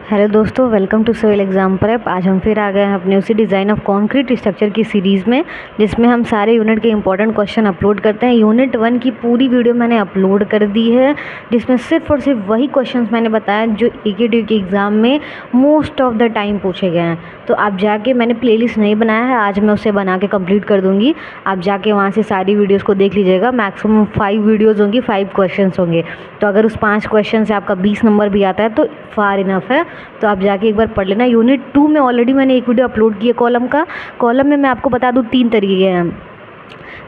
Hello दोस्तों, welcome to civil exam prep. आज हम फिर आ गए हैं अपने उसी डिज़ाइन ऑफ कंक्रीट स्ट्रक्चर की सीरीज़ में, जिसमें हम सारे यूनिट के इंपॉर्टेंट क्वेश्चन अपलोड करते हैं। यूनिट 1 की पूरी वीडियो मैंने अपलोड कर दी है, जिसमें सिर्फ और सिर्फ वही क्वेश्चंस मैंने बताया जो एकेटीयू के एग्ज़ाम में मोस्ट ऑफ द टाइम पूछे गए हैं। तो आप जाके, मैंने प्लेलिस्ट नहीं बनाया है, आज मैं उसे बना के कंप्लीट कर दूँगी। आप जाके वहाँ से सारी वीडियोज़ को देख लीजिएगा। मैक्सिमम 5 वीडियोज़ होंगी, 5 क्वेश्चन होंगे। तो अगर उस 5 क्वेश्चन से आपका 20 नंबर भी आता है तो फार इनफ है। तो आप जाके एक बार पढ़ लेना। यूनिट 2 में ऑलरेडी मैंने एक वीडियो अपलोड की है कॉलम का। कॉलम में मैं आपको बता दूँ 3 तरीके के हैं।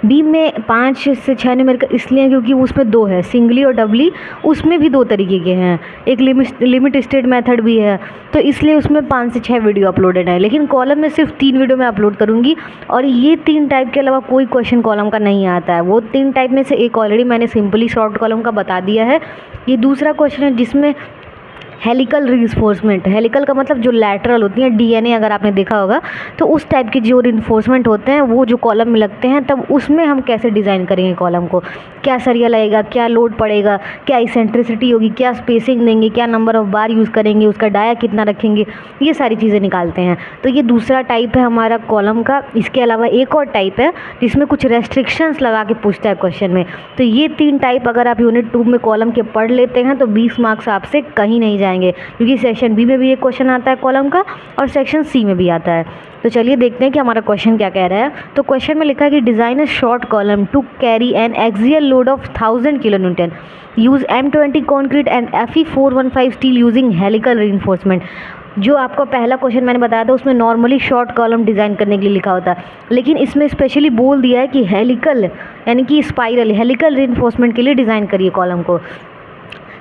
बी में 5 से 6 नंबर का इसलिए क्योंकि उसमें 2 है, सिंगली और डबली। उसमें भी 2 तरीके के हैं, एक लिमिट स्टेट मेथड भी है, तो इसलिए उसमें 5 से 6 वीडियो अपलोडेड है। लेकिन कॉलम में सिर्फ 3 वीडियो मैं अपलोड करूँगी, और ये 3 टाइप के अलावा कोई क्वेश्चन कॉलम का नहीं आता है। वो 3 टाइप में से एक ऑलरेडी मैंने सिंपली शॉर्ट कॉलम का बता दिया है। ये दूसरा क्वेश्चन है जिसमें हेलिकल रिइंफोर्समेंट, हेलिकल का मतलब जो लैटरल होती है, डीएनए अगर आपने देखा होगा, तो उस टाइप के जो रिइंफोर्समेंट होते हैं वो जो कॉलम में लगते हैं, तब उसमें हम कैसे डिज़ाइन करेंगे कॉलम को, क्या सरिया लगेगा, क्या लोड पड़ेगा, क्या इसेंट्रिसिटी होगी, क्या स्पेसिंग देंगे, क्या नंबर ऑफ बार यूज़ करेंगे, उसका डाया कितना रखेंगे, ये सारी चीज़ें निकालते हैं। तो ये दूसरा टाइप है हमारा कॉलम का। इसके अलावा एक और टाइप है जिसमें कुछ रेस्ट्रिक्शंस लगा के पूछता है क्वेश्चन में। तो ये 3 टाइप अगर आप यूनिट 2 में कॉलम के पढ़ लेते हैं तो 20 मार्क्स आपसे कहीं नहीं जाएंगे, क्योंकि सेक्शन बी में भी एक क्वेश्चन आता है कॉलम का और सेक्शन सी में भी आता है। तो चलिए देखते हैं कि हमारा क्वेश्चन क्या कह रहा है। तो क्वेश्चन में लिखा है कि design a short column to carry N axial load of 1000 kilo Newton, use M20 concrete and Fe415 steel using helical reinforcement. जो आपको पहला क्वेश्चन मैंने बताया था उसमें नॉर्मली शॉर्ट कॉलम डिज़ाइन करने के लिए लिखा होता है, लेकिन इसमें स्पेशली बोल दिया है कि हेलिकल यानी कि स्पाइरल हेलिकल रिइंफोर्समेंट के लिए डिज़ाइन करिए कॉलम को।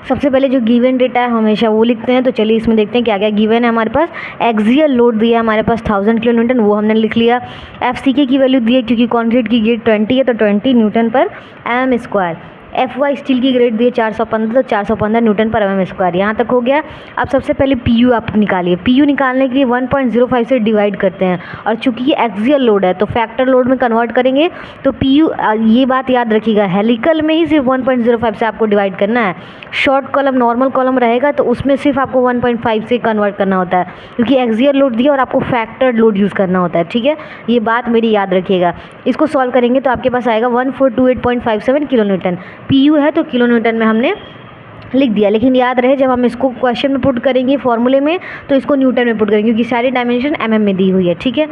सबसे पहले जो गिवन डेटा है हमेशा वो लिखते हैं। तो चलिए इसमें देखते हैं क्या क्या गिवन है हमारे पास। एक्सियल लोड दिया है हमारे पास 1000 किलो न्यूटन, वो हमने लिख लिया। FCK की वैल्यू दी है, क्योंकि कॉन्क्रीट की ग्रेड 20 है तो 20 न्यूटन पर mm स्क्वायर। FY स्टील की ग्रेड दी है 415, तो 415 न्यूटन पर mm स्क्वायर। यहाँ तक हो गया। अब सबसे पहले PU आप निकालिए। PU निकालने के लिए 1.05 से डिवाइड करते हैं, और चूंकि ये एक्सियल लोड है तो फैक्टर लोड में कन्वर्ट करेंगे। तो PU, ये बात याद रखिएगा, हेलिकल में ही सिर्फ 1.05 से आपको डिवाइड करना है। शॉर्ट कॉलम नॉर्मल कॉलम रहेगा तो उसमें सिर्फ आपको 1.5 से कन्वर्ट करना होता है, क्योंकि एक्सियल लोड दिया और आपको फैक्टर्ड लोड यूज़ करना होता है। ठीक है, ये बात मेरी याद रखिएगा। इसको सॉल्व करेंगे तो आपके पास आएगा 1428.57 किलो न्यूटन। PU है तो किलो न्यूटन में हमने लिख दिया, लेकिन याद रहे जब हम इसको क्वेश्चन में पुट करेंगे फॉर्मूले में तो इसको न्यूटन में पुट करेंगे, क्योंकि सारी डायमेंशन mm में दी हुई है। ठीक है,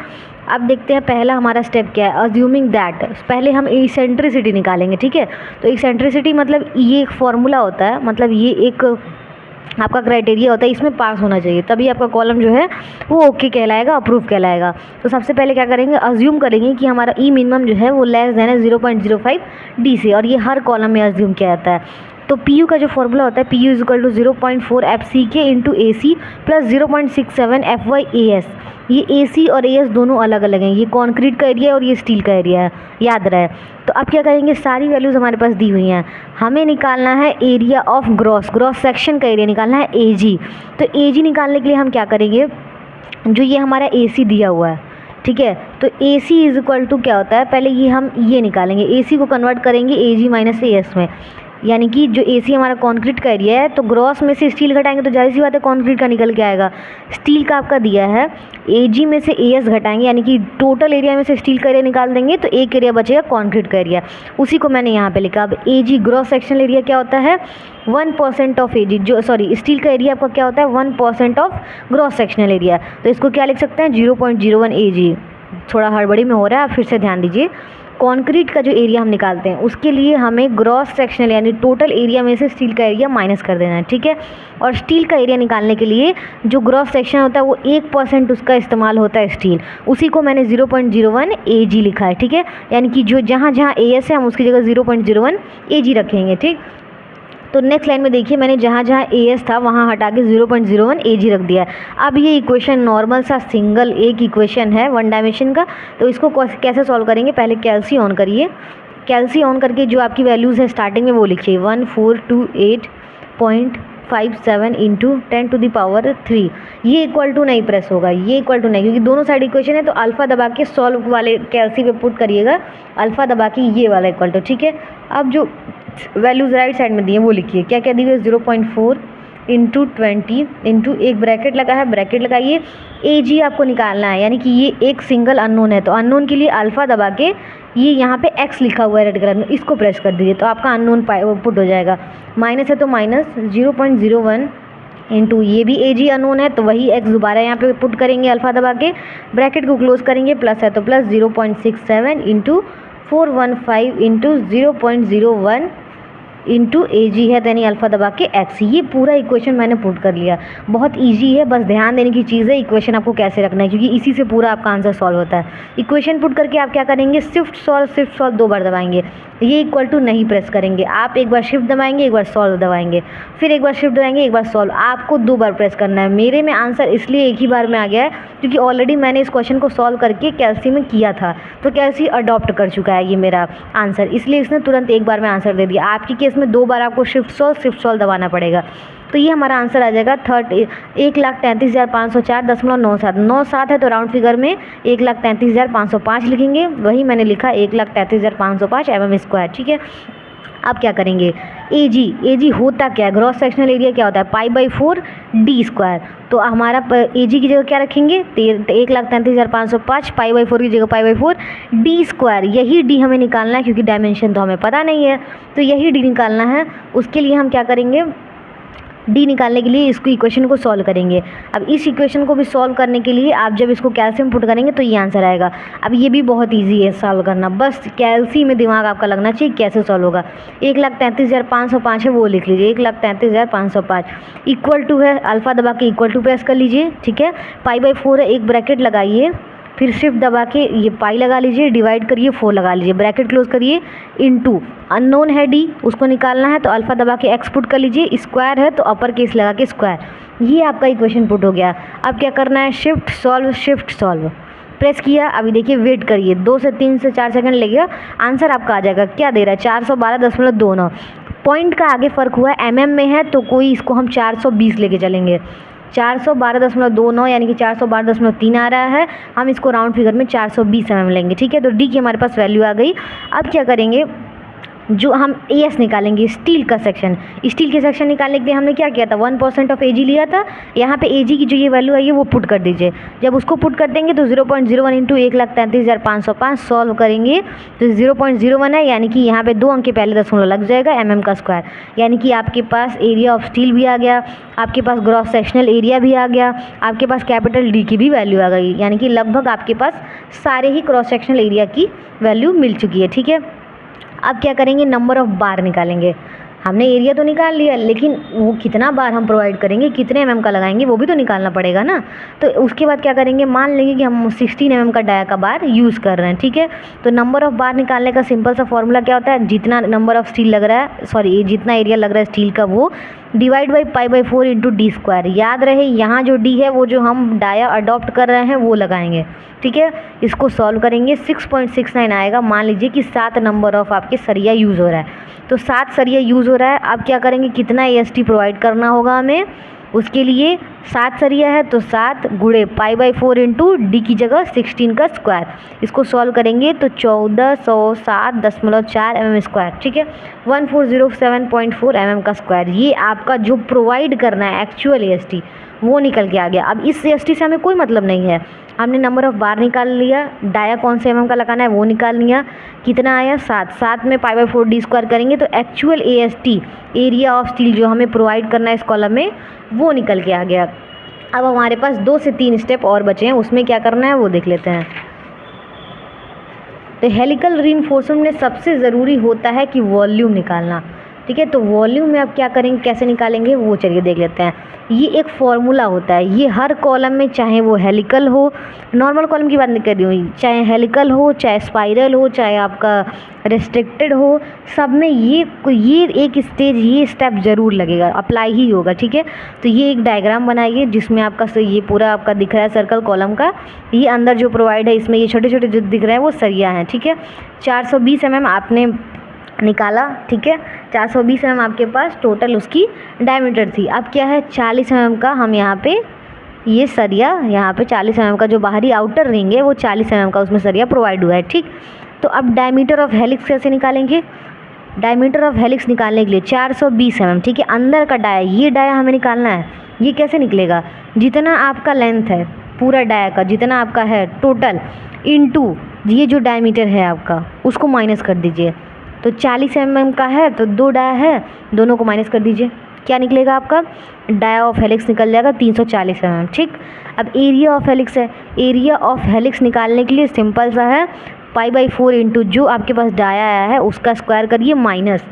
अब देखते हैं पहला हमारा स्टेप क्या है। अज्यूमिंग दैट, पहले हम इसेंट्रिसिटी निकालेंगे। ठीक है, तो इसेंट्रिसिटी मतलब ये एक फॉर्मूला होता है, मतलब ये एक आपका क्राइटेरिया होता है, इसमें पास होना चाहिए तभी आपका कॉलम जो है वो ओके कहलाएगा, अप्रूव कहलाएगा। तो सबसे पहले क्या करेंगे, अज्यूम करेंगे कि हमारा ई मिनिमम जो है वो लेस देन है 0.05 डी से, और ये हर कॉलम में अज्यूम किया जाता है। तो PU का जो फॉर्मूला होता है, PU is equal to 0.4 FCK into AC plus 0.67 FY AS। ये AC और AS दोनों अलग अलग हैं, ये कॉन्क्रीट का एरिया है और ये स्टील का एरिया है, याद रहे। तो अब क्या करेंगे, सारी वैल्यूज़ हमारे पास दी हुई हैं, हमें निकालना है एरिया ऑफ ग्रॉस सेक्शन का एरिया निकालना है AG। तो AG निकालने के लिए हम क्या करेंगे, जो ये हमारा AC दिया हुआ है, ठीक है, तो AC इज इक्वल टू क्या होता है, पहले ये हम ये निकालेंगे, AC को कन्वर्ट करेंगे AG माइनस AS में। यानी कि जो AC हमारा कंक्रीट का एरिया है, तो ग्रॉस में से स्टील घटाएंगे तो जाहिर सी बात है कंक्रीट का निकल के आएगा। स्टील का आपका दिया है, AG में से AS घटाएंगे, यानी कि टोटल एरिया में से स्टील का एरिया निकाल देंगे तो एक एरिया बचेगा कंक्रीट का एरिया, उसी को मैंने यहाँ पे लिखा। अब AG ग्रॉस सेक्शनल एरिया क्या होता है, 1% ऑफ AG, जो सॉरी स्टील का एरिया आपका क्या होता है 1% ऑफ ग्रॉस सेक्शनल एरिया, तो इसको क्या लिख सकते हैं 0.01 AG। थोड़ा हड़बड़ी में हो रहा है, आप फिर से ध्यान दीजिए। कंक्रीट का जो एरिया हम निकालते हैं उसके लिए हमें ग्रॉस सेक्शनल यानी टोटल एरिया में से स्टील का एरिया माइनस कर देना है। ठीक है, और स्टील का एरिया निकालने के लिए जो ग्रॉस सेक्शन होता है वो 1% उसका इस्तेमाल होता है स्टील, उसी को मैंने 0.01 AG लिखा है। ठीक है, यानी कि जो जहाँ जहाँ AS है हम उसकी जगह 0.01 AG रखेंगे। ठीक, तो नेक्स्ट लाइन में देखिए, मैंने जहाँ जहाँ AS था वहाँ हटा के 0.01 AG रख दिया है। अब ये इक्वेशन नॉर्मल सा सिंगल एक इक्वेशन है 1 डायमेंशन का, तो इसको कैसे सॉल्व करेंगे, पहले कैल्सी ऑन करिए। कैल्सी ऑन करके जो आपकी वैल्यूज़ है स्टार्टिंग में वो लिखिए 1428.57 इंटू 10⁻3। ये इक्वल टू नहीं प्रेस होगा, ये इक्वल टू नहीं, क्योंकि दोनों साइड इक्वेशन है, तो अल्फ़ा दबा के सॉल्व वाले कैल्सी पे पुट करिएगा, अल्फ़ा दबा के ये वाला इक्वल टू। ठीक है, अब जो वैल्यूज़ राइट साइड में दी है वो लिखिए, क्या क्या दी हुई है 0.4 इंटू 20 इंटू एक ब्रैकेट लगा है, ब्रैकेट लगाइए, AG आपको निकालना है, यानी कि ये एक सिंगल अननोन है, तो अननोन के लिए अल्फ़ा दबा के ये यहाँ पे x लिखा हुआ है रेड कलर में, इसको प्रेस कर दीजिए तो आपका अननोन पुट हो जाएगा। माइनस है तो माइनस 0.01 इंटू ये भी AG अननोन है तो वही x दोबारा यहाँ पे पुट करेंगे अल्फ़ा दबा के, ब्रैकेट को क्लोज करेंगे, प्लस है तो plus 0.67 into 415 into 0.01 into AG है यानी अल्फ़ा दबा के x। ये पूरा इक्वेशन मैंने पुट कर लिया। बहुत इजी है, बस ध्यान देने की चीज़ है इक्वेशन आपको कैसे रखना है, क्योंकि इसी से पूरा आपका आंसर सॉल्व होता है। इक्वेशन पुट करके आप क्या करेंगे, शिफ्ट सॉल्व 2 बार दबाएंगे, ये इक्वल टू नहीं प्रेस करेंगे आप, एक बार शिफ्ट दबाएंगे, एक बार सॉल्व दबाएंगे, फिर एक बार शिफ्ट दबाएंगे, एक बार सॉल्व, आपको 2 बार प्रेस करना है। मेरे में आंसर इसलिए एक ही बार में आ गया है क्योंकि ऑलरेडी मैंने इस क्वेश्चन को सॉल्व करके कैल्सी में किया था, तो कैल्सी अडॉप्ट कर चुका है ये मेरा आंसर, इसलिए इसने तुरंत एक बार में आंसर दे दिया। आपकी केस में 2 बार आपको शिफ्ट सॉल्व दबाना पड़ेगा। तो ये हमारा आंसर आ जाएगा 1,33,504.97। 97 है तो राउंड फिगर में 1,33,505 लिखेंगे, वही मैंने लिखा 1,33,505 mm²। ठीक है, अब क्या करेंगे, AG होता क्या है, ग्रॉस सेक्शनल एरिया क्या होता है, π/4 d²। तो हमारा AG की जगह क्या रखेंगे, 1,33,505 π/4 की जगह π/4 d²। यही d हमें निकालना है क्योंकि डायमेंशन तो हमें पता नहीं है, तो यही d निकालना है। उसके लिए हम क्या करेंगे, डी निकालने के लिए इसको इक्वेशन को सॉल्व करेंगे। अब इस इक्वेशन को भी सॉल्व करने के लिए आप जब इसको कैल्सी में पुट करेंगे तो ये आंसर आएगा। अब ये भी बहुत इजी है सॉल्व करना, बस कैल्सी में दिमाग आपका लगना चाहिए कैसे सॉल्व होगा। 1,33,505 है वो लिख लीजिए, 1,33,505 इक्वल टू है, अल्फ़ा दबा के इक्वल टू प्रेस कर लीजिए। ठीक है, π/4 है, एक ब्रैकेट लगाइए, फिर शिफ्ट दबा के ये पाई लगा लीजिए, डिवाइड करिए, 4 लगा लीजिए, ब्रैकेट क्लोज करिए, इनटू अननोन है d, उसको निकालना है तो अल्फ़ा दबा के x पुट कर लीजिए, स्क्वायर है तो अपर केस लगा के स्क्वायर। ये आपका इक्वेशन पुट हो गया। अब क्या करना है, शिफ्ट सॉल्व प्रेस किया। अभी देखिए वेट करिए, 2 से 3 से 4 सेकंड लगेगा, आंसर आपका आ जाएगा। क्या दे रहा है, 412.29। पॉइंट का आगे फ़र्क हुआ है, mm में है तो कोई इसको हम 420 लेके चलेंगे, 412.29 यानी कि 412.3 आ रहा है, हम इसको राउंड फिगर में 420 mm लेंगे। ठीक है, तो डी की हमारे पास वैल्यू आ गई। अब क्या करेंगे, जो हम AS निकालेंगे, स्टील का सेक्शन, स्टील के सेक्शन निकालने के लिए हमने क्या किया था, 1% ऑफ AG लिया था। यहाँ पे AG की जो ये वैल्यू आई है वो पुट कर दीजिए। जब उसको पुट कर देंगे तो 0.01 इंटू 1,33,505 सॉल्व करेंगे तो 0.01 है, यानी कि यहाँ पे 2 अंक के पहले दशमलव लग जाएगा, mm²। यानी कि आपके पास एरिया ऑफ स्टील भी आ गया, आपके पास ग्रॉस सेक्शनल एरिया भी आ गया, आपके पास कैपिटल D की भी वैल्यू आ गई, यानी कि लगभग आपके पास सारे ही क्रॉस सेक्शनल एरिया की वैल्यू मिल चुकी है। ठीक है, अब क्या करेंगे, नंबर ऑफ़ बार निकालेंगे। हमने एरिया तो निकाल लिया, लेकिन वो कितना बार हम प्रोवाइड करेंगे, कितने mm का लगाएंगे, वो भी तो निकालना पड़ेगा ना। तो उसके बाद क्या करेंगे, मान लेंगे कि हम 16 mm का डाया का बार यूज़ कर रहे हैं। ठीक है, तो नंबर ऑफ़ बार निकालने का सिंपल सा फॉर्मूला क्या होता है, जितना नंबर ऑफ़ स्टील लग रहा है, सॉरी जितना एरिया लग रहा है स्टील का, वो डिवाइड बाई π/4 इंटू d²। याद रहे यहाँ जो d है वो जो हम डाया अडॉप्ट कर रहे हैं वो लगाएंगे। ठीक है, इसको सॉल्व करेंगे, 6.69 आएगा। मान लीजिए कि 7 नंबर ऑफ आपके सरिया यूज़ हो रहा है, तो 7 सरिया यूज़ हो रहा है। अब क्या करेंगे, कितना AST प्रोवाइड करना होगा हमें, उसके लिए 7 सरिया है तो 7 गुणे π/4 इंटू डी की जगह 16 का स्क्वायर। इसको सॉल्व करेंगे तो 1407.4 mm²। ठीक है, 1407.4 mm का स्क्वायर, ये आपका जो प्रोवाइड करना है एक्चुअल AST वो निकल के आ गया। अब इस AST से हमें कोई मतलब नहीं है, हमने नंबर ऑफ़ बार निकाल लिया, डाया कौन से mm का लगाना है वो निकाल लिया, कितना आया 7 में π/4 d² करेंगे तो actual AST area of steel जो हमें प्रोवाइड करना है इस कॉलम में वो निकल के आ गया। अब हमारे पास 2 से 3 स्टेप और बचे हैं, उसमें क्या करना है वो देख लेते हैं। तो हेलिकल रीइंफोर्समेंट में सबसे ज़रूरी होता है कि वॉल्यूम निकालना। ठीक है, तो वॉल्यूम में आप क्या करेंगे, कैसे निकालेंगे वो चलिए देख लेते हैं। ये एक फॉर्मूला होता है, ये हर कॉलम में, चाहे वो हेलिकल हो, नॉर्मल कॉलम की बात नहीं कर रही हूँ, चाहे हेलिकल हो, चाहे स्पाइरल हो, चाहे आपका रेस्ट्रिक्टेड हो, सब में ये एक स्टेज, ये स्टेप ज़रूर लगेगा, अप्लाई ही होगा। ठीक है, तो ये एक डायग्राम बनाइए जिसमें आपका ये पूरा आपका दिख रहा है सर्कल कॉलम का, ये अंदर जो प्रोवाइड है इसमें ये छोटे छोटे जो दिख रहे हैं वो सरिया हैं। ठीक है, 420 mm आपने निकाला। ठीक है, 420 mm आपके पास टोटल उसकी डायमीटर थी। अब क्या है, 40 mm का हम यहाँ पे ये सरिया, यहाँ पे 40 mm का जो बाहरी आउटर रिंग है वो 40 mm का उसमें सरिया प्रोवाइड हुआ है। ठीक, तो अब डायमीटर ऑफ हेलिक्स कैसे निकालेंगे, डायमीटर ऑफ हेलिक्स निकालने के लिए 420 mm, ठीक है। अंदर का डाया, ये डाया हमें निकालना है। ये कैसे निकलेगा, जितना आपका लेंथ है पूरा डाया का, जितना आपका है टोटल, इनटू ये जो डायमीटर है आपका उसको माइनस कर दीजिए। तो 40 mm का है तो 2 डाया है, दोनों को माइनस कर दीजिए, क्या निकलेगा आपका, डाया ऑफ हेलिक्स निकल जाएगा 340 mm, ठीक। अब एरिया ऑफ हेलिक्स है, एरिया ऑफ हेलिक्स निकालने के लिए सिंपल सा है, π/4 इंटू जो आपके पास डाया आया है उसका स्क्वायर करिए माइनस।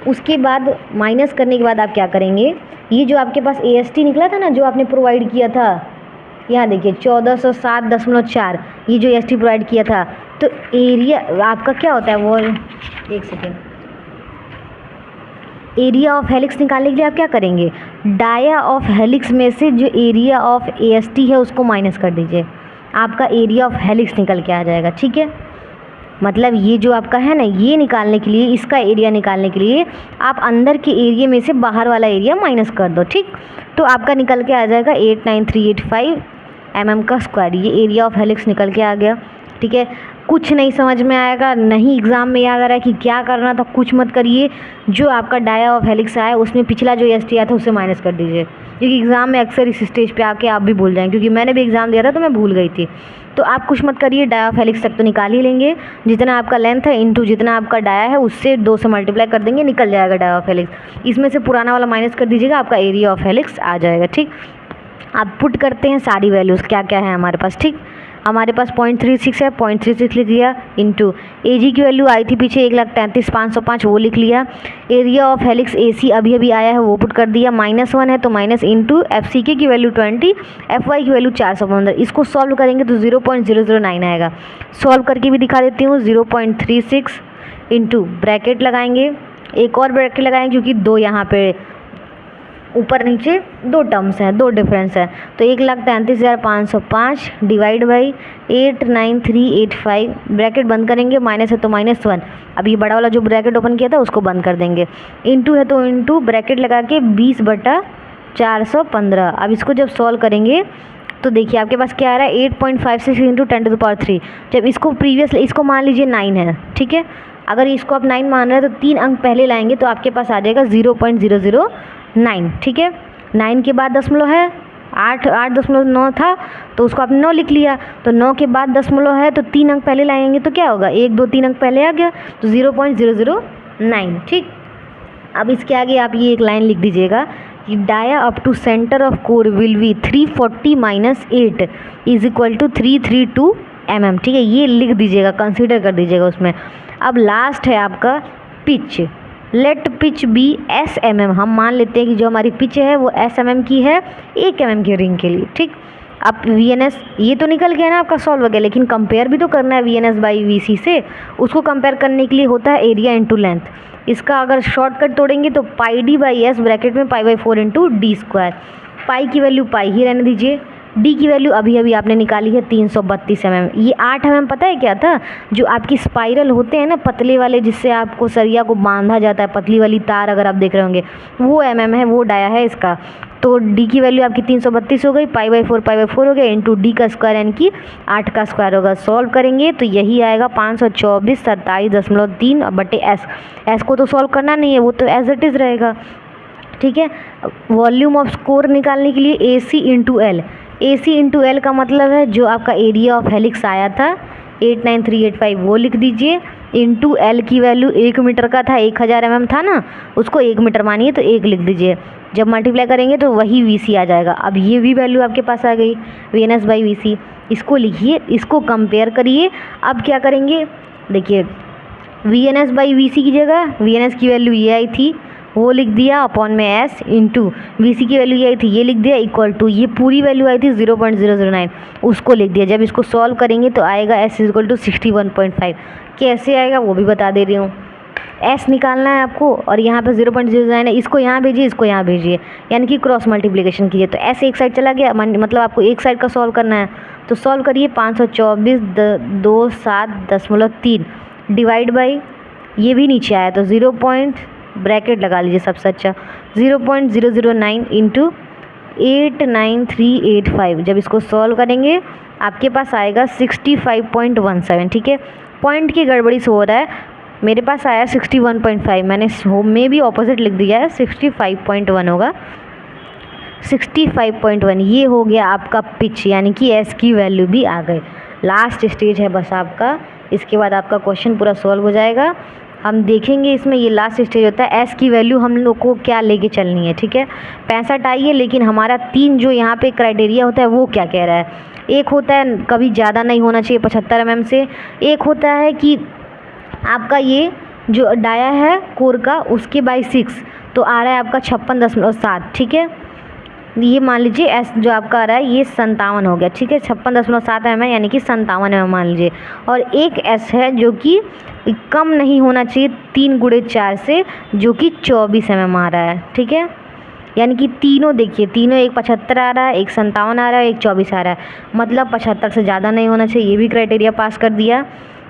उसके बाद माइनस करने के बाद आप क्या करेंगे, ये जो आपके पास AST निकला था ना, जो आपने प्रोवाइड किया था, यहाँ देखिए 1407.4, ये जो AST प्रोवाइड किया था, तो एरिया आपका क्या होता है वो, एक सेकेंड, एरिया ऑफ हेलिक्स निकालने के लिए आप क्या करेंगे, डाया ऑफ हेलिक्स में से जो एरिया ऑफ AST है उसको माइनस कर दीजिए, आपका एरिया ऑफ हेलिक्स निकल के आ जाएगा, ठीक है। मतलब ये जो आपका है ना, ये निकालने के लिए, इसका एरिया निकालने के लिए आप अंदर के एरिया में से बाहर वाला एरिया माइनस कर दो, ठीक। तो आपका निकल के आ जाएगा 89385 mm का स्क्वायर, ये एरिया ऑफ हेलिक्स निकल के आ गया, ठीक है। कुछ नहीं समझ में आएगा, नहीं एग्ज़ाम में याद आ रहा है कि क्या करना था, कुछ मत करिए, जो आपका डाया ऑफ हेलिक्स आया उसमें पिछला जो AST आया था उससे माइनस कर दीजिए, क्योंकि एग्ज़ाम में अक्सर इस स्टेज पे आके आप भी भूल जाएंगे, क्योंकि मैंने भी एग्ज़ाम दिया था तो मैं भूल गई थी। तो आप कुछ मत करिए, डाया ऑफ हेलिक्स तक तो निकाल ही लेंगे, जितना आपका लेंथ है इंटू जितना आपका डाया है उससे 2 से मल्टीप्लाई कर देंगे, निकल जाएगा डाया ऑफ हेलिक्स। इसमें से पुराना वाला माइनस कर दीजिएगा, आपका एरिया ऑफ हेलिक्स आ जाएगा, ठीक। आप पुट करते हैं सारी वैल्यूज़ क्या क्या है हमारे पास, ठीक। हमारे पास 0.36 है, 0.36 लिख लिया, इंटू AG की वैल्यू आई थी पीछे 1,33,505, वो लिख लिया। एरिया ऑफ हेलिक्स AC अभी अभी आया है वो पुट कर दिया, -1 है तो माइनस, इंटू FCK की वैल्यू 20, FY की वैल्यू 415। इसको सॉल्व करेंगे तो 0.009 आएगा। सॉल्व करके भी दिखा देती हूँ, 0.36 इंटू ब्रैकेट लगाएंगे, एक और ब्रैकेट लगाएंगे क्योंकि 2 यहाँ पे ऊपर नीचे 2 टर्म्स हैं, 2 डिफरेंस है, तो 1,33,505 डिवाइड बाई 89385, ब्रैकेट बंद करेंगे, माइनस है तो -1, अब ये बड़ा वाला जो ब्रैकेट ओपन किया था उसको बंद कर देंगे, इंटू है तो इंटू ब्रैकेट लगा के 20/415। अब इसको जब सॉल्व करेंगे तो देखिए आपके पास क्या आ रहा है, 8.56 इंटू 10⁻3। जब इसको प्रीवियस, इसको मान लीजिए 9 है, ठीक है। अगर इसको आप 9 मान रहे हैं तो 3 अंक पहले लाएंगे तो आपके पास आ जाएगा 0.009, ठीक है। 9 के बाद दशमलव है, 8.9 था तो उसको आपने 9 लिख लिया, तो 9 के बाद दशमलव है तो 3 अंक पहले लाएंगे तो क्या होगा, 1 2 3 अंक पहले आ गया तो 0.009, ठीक। अब इसके आगे आप ये एक लाइन लिख दीजिएगा कि dia up to center of core will be 340 - 8 is equal to 332 mm, ठीक है। ये लिख दीजिएगा, कंसीडर कर दीजिएगा उसमें। अब लास्ट है आपका pitch, let pitch be SMM, हम मान लेते हैं कि जो हमारी पिच है वो SMM की है 1 mm की रिंग के लिए, ठीक। अब VNS ये तो निकल गया ना आपका, सॉल्व हो गया, लेकिन कंपेयर भी तो करना है VNS बाई VC से। उसको कंपेयर करने के लिए होता है एरिया इंटू लेंथ। इसका अगर शॉर्टकट तोड़ेंगे तो πD/S ब्रैकेट में π/4 इंटू D²। पाई की वैल्यू पाई ही रहने दीजिए, डी की वैल्यू अभी अभी आपने निकाली है 332 mm। ये 8 mm पता है क्या था, जो आपकी स्पाइरल होते हैं ना पतले वाले, जिससे आपको सरिया को बांधा जाता है, पतली वाली तार अगर आप देख रहे होंगे वो mm है, वो डाया है इसका। तो डी की वैल्यू आपकी 332 हो गई, π/4 हो गया, इंटू डी का स्क्वायर यानी कि 8 का स्क्वायर होगा। सॉल्व करेंगे तो यही आएगा 524/27.3/S। एस को तो सॉल्व करना नहीं है, वो तो एज इट इज़ रहेगा, ठीक है। वॉल्यूम ऑफ स्कोर निकालने के लिए AC into L, AC into L का मतलब है जो आपका एरिया ऑफ हेलिक्स आया था 89385 वो लिख दीजिए, इंटू L की वैल्यू 1 मीटर का था, 1000 mm था ना, उसको 1 मीटर मानिए तो 1 लिख दीजिए। जब मल्टीप्लाई करेंगे तो वही VC आ जाएगा। अब ये भी वैल्यू आपके पास आ गई, VNS बाई VC, इसको लिखिए, इसको कंपेयर करिए। अब क्या करेंगे, देखिए VNS बाई VC की जगह VNS की वैल्यू ये आई थी, वो लिख दिया अपॉन में S, इंटू VC की वैल्यू ये आई थी, ये लिख दिया, इक्वल टू ये पूरी वैल्यू आई थी 0.009, उसको लिख दिया। जब इसको सॉल्व करेंगे तो आएगा S इक्वल टू 61.5। कैसे आएगा वो भी बता दे रही हूँ। S निकालना है आपको और यहाँ पे 0.009 है, इसको यहाँ भेजिए, इसको यहाँ भेजिए, यानी कि क्रॉस मल्टीप्लिकेशन कीजिए। तो S एक साइड चला गया, मतलब आपको एक साइड का सॉल्व करना है, तो सॉल्व करिए 524/2.7.3 डिवाइड बाई, ये भी नीचे आया तो 0. ब्रैकेट लगा लीजिए सबसे अच्छा, 0.009 इंटू 89385। जब इसको सॉल्व करेंगे आपके पास आएगा 65.17, ठीक है। पॉइंट की गड़बड़ी से हो रहा है, मेरे पास आया 61.5, मैंने होम में भी ऑपोजिट लिख दिया है, 65.1 होगा। 65.1 ये हो गया आपका पिच, यानी कि एस की वैल्यू भी आ गई। लास्ट स्टेज है बस आपका, इसके बाद आपका क्वेश्चन पूरा सॉल्व हो जाएगा। हम देखेंगे इसमें, ये लास्ट स्टेज होता है, एस की वैल्यू हम लोग को क्या लेके चलनी है, ठीक है। 65 आई है, लेकिन हमारा 3 जो यहाँ पे क्राइटेरिया होता है वो क्या कह रहा है। एक होता है कभी ज़्यादा नहीं होना चाहिए 75 mm से, एक होता है कि आपका ये जो डाया है कोर का उसके बाई 6 तो आ रहा है आपका 56.7, ठीक है। ये मान लीजिए एस जो आपका आ रहा है ये 57 हो गया, ठीक है। 56.7 mm यानी कि 57 mm मान लीजिए। और एक एस है जो कि कम नहीं होना चाहिए 3 × 4 से, जो कि 24 mm आ रहा है, ठीक है। यानी कि तीनों देखिए, तीनों, एक 75 आ रहा है, एक 57 आ रहा है, एक 24 आ रहा है, मतलब 75 से ज़्यादा नहीं होना चाहिए, ये भी क्राइटेरिया पास कर दिया।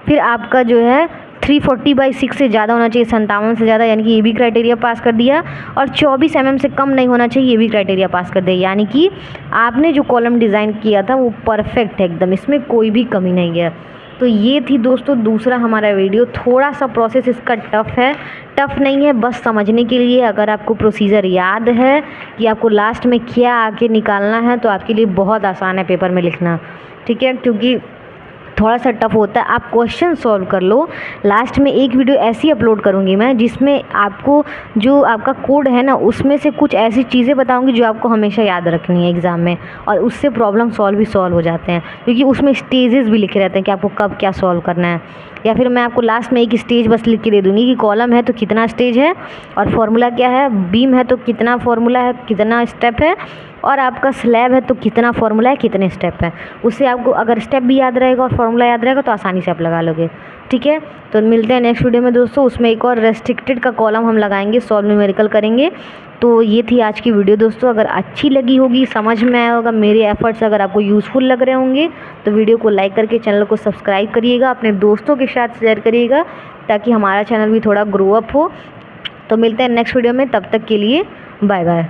फिर आपका जो है 340/6 से ज़्यादा होना चाहिए, 57 से ज़्यादा, यानी कि ये भी क्राइटेरिया पास कर दिया। और 24 mm से कम नहीं होना चाहिए, ये भी क्राइटेरिया पास कर दिया। यानी कि आपने जो कॉलम डिज़ाइन किया था वो परफेक्ट है एकदम, इसमें कोई भी कमी नहीं है। तो ये थी दोस्तों दूसरा हमारा वीडियो। थोड़ा सा प्रोसेस इसका टफ़ है, टफ़ नहीं है, बस समझने के लिए। अगर आपको प्रोसीजर याद है कि आपको लास्ट में क्या आके निकालना है तो आपके लिए बहुत आसान है पेपर में लिखना, ठीक है। क्योंकि थोड़ा सा टफ होता है, आप क्वेश्चन सॉल्व कर लो। लास्ट में एक वीडियो ऐसी अपलोड करूँगी मैं जिसमें आपको जो आपका कोड है ना उसमें से कुछ ऐसी चीज़ें बताऊँगी जो आपको हमेशा याद रखनी है एग्ज़ाम में, और उससे प्रॉब्लम सॉल्व हो जाते हैं। क्योंकि उसमें स्टेजेस भी लिखे रहते हैं कि आपको कब क्या सॉल्व करना है। या फिर मैं आपको लास्ट में एक स्टेज बस लिख के दे दूँगी कि कॉलम है तो कितना स्टेज है और फार्मूला क्या है, बीम है तो कितना फार्मूला है, कितना स्टेप है, और आपका स्लैब है तो कितना फार्मूला है, कितने स्टेप है। उससे आपको अगर स्टेप भी याद रहेगा और फार्मूला याद रहेगा तो आसानी से आप लगा लोगे, ठीक है। तो मिलते हैं नेक्स्ट वीडियो में दोस्तों, उसमें एक और रेस्ट्रिक्टेड का कॉलम हम लगाएंगे, सॉल्व न्यूमेरिकल करेंगे। तो ये थी आज की वीडियो दोस्तों। अगर अच्छी लगी होगी, समझ में आया होगा, मेरे एफर्ट्स अगर आपको यूज़फुल लग रहे होंगे तो वीडियो को लाइक करके चैनल को सब्सक्राइब करिएगा, अपने दोस्तों के साथ शेयर करिएगा ताकि हमारा चैनल भी थोड़ा ग्रो अप हो। तो मिलते हैं नेक्स्ट वीडियो में, तब तक के लिए बाय बाय।